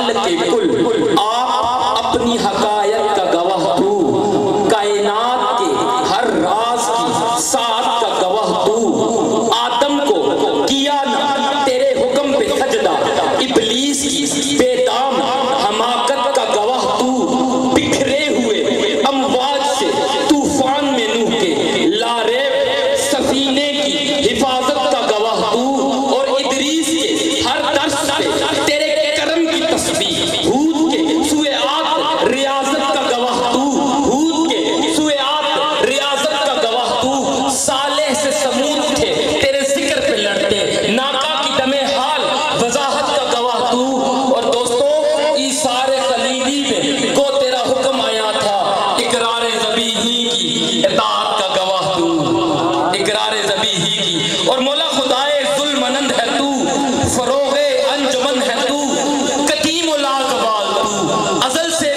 खाल के कुल आप अपनी हकायत का गवाह तू, कायनात के हर राज की साथ का गवाह तू, आदम को किया ना तेरे हुक्म पे सजदा, इब्लीस की बेदाम हमाकत का गवाह तू, बिखरे हुए अमवाज से तूफान में नूह के लारे सफीने की हिफाजत का गवाह तू, और इदरीस के हर दर्स पे तेरे करम की तस्बीह, हूद के सुए आत रियाजत का गवाह तू, हूद के सुए आत रियाजत का गवाह तू, सालेह से समूद थे तेरे जिक्र पे लड़ते, नाका की दमे हाल वजाहत का गवाह तू, और दोस्तों ईसारे खलीली में को तेरा हुक्म आया था, इकरार ज़बीही की इताअत का गवाह तू, इकरार ज़बीही की, और मौला खुदाए ज़ुल्मनंद है तू, फरोगे अंजुमन है तू, कदीम उ लाज़वाल तू, अज़ल से